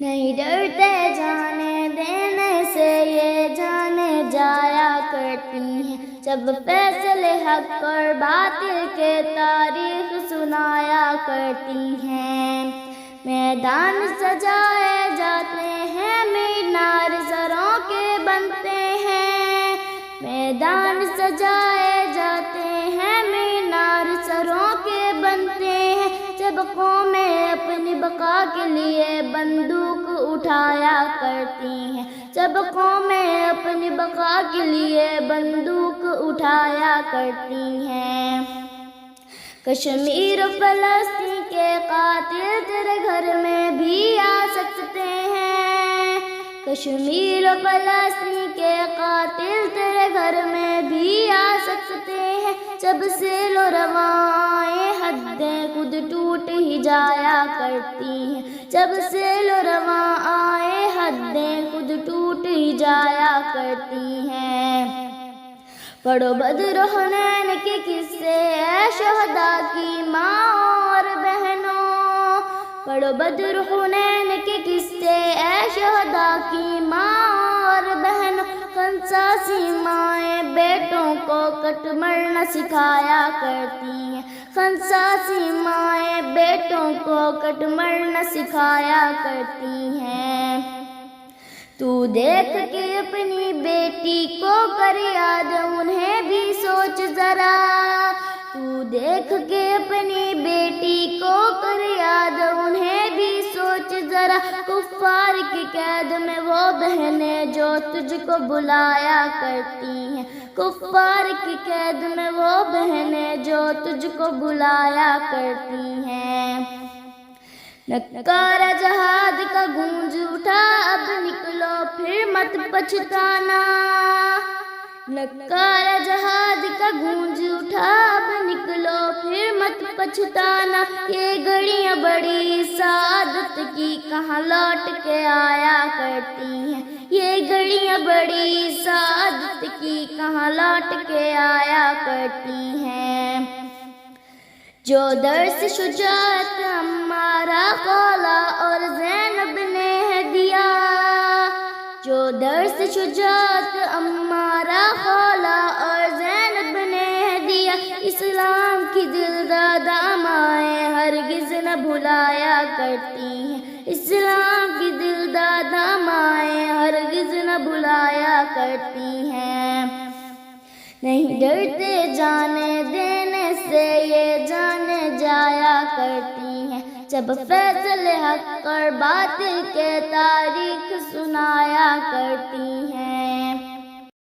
نہیں ڈرتے جانے دینے سے یہ جانے جایا کرتی ہیں، جب فیصلے حق اور باطل کے تاریخ سنایا کرتی ہیں۔ میدان سجائے جاتے ہیں، مینار سروں کے بنتے ہیں، میدان سجائے جاتے ہیں، مینار سروں کے بنتے ہیں، جب قومیں اپنی بقا کے لیے بندوق اٹھایا کرتی ہیں، جب قومیں اپنی بقا کے لیے بندوق اٹھایا کرتی ہیں۔ کشمیر و فلسطین کے قاتل تیرے گھر میں بھی آ سکتے ہیں، کشمیر و فلسطین کے قاتل تیرے گھر میں بھی آ سکتے ہیں، جب سیل و روائیں حدیں خود ٹوٹ ہی جایا کرتی ہیں، جب سیل و روائیں حدیں خود ٹوٹ ہی جایا کرتی ہیں۔ پڑھو بدر و حنین کے قصے اے شہداء کی ماں اور بہنوں، پڑھو بدر و حنین کے قصے اے شہداء کی ماں اور بہنوں، خنساسی مائیں بیٹوں کو کٹ مرنا سکھایا کرتی ہیں، خنساسی مائیں بیٹوں کو کٹ مرنا سکھایا کرتی ہیں۔ تو دیکھ کے اپنی بیٹی کو کر یاد انہیں بھی سوچ ذرا، تو دیکھ کے اپنی بیٹی کو کر یاد انہیں بھی سوچ ذرا، کفار کی قید میں وہ بہنیں جو تجھ کو بلایا کرتی ہیں، کفار کی قید میں وہ بہنیں جو تجھ کو بلایا کرتی ہیں۔ نکارہ جہاد کا گونج اٹھا اب نکلو پھر مت پچھتانا، نکارہ جہاد کا گونج اٹھا اب نکلو پھر مت پچھتانا، یہ گھڑیاں بڑی سعادت کی کہاں لوٹ کے آیا کرتی ہیں، یہ گھڑیاں بڑی سعادت کی کہاں لوٹ کے آیا کرتی ہیں۔ جو درس شجاعت عمارہ خولا اور زینب نے دیا، جو درس شجاعت عمارہ خولا اور زینب نے دیا، اسلام کی دلدادہ مائیں ہرگز نہ بھلایا کرتی ہیں، اسلام کی دلدادہ مائیں ہرگز نہ بھلایا کرتی ہیں۔ نہیں ڈرتے جانے دینے سے یہ جانے جایا کرتی ہیں، جب فیصلے حق اور باطل کے تاریخ سنایا کرتی ہیں۔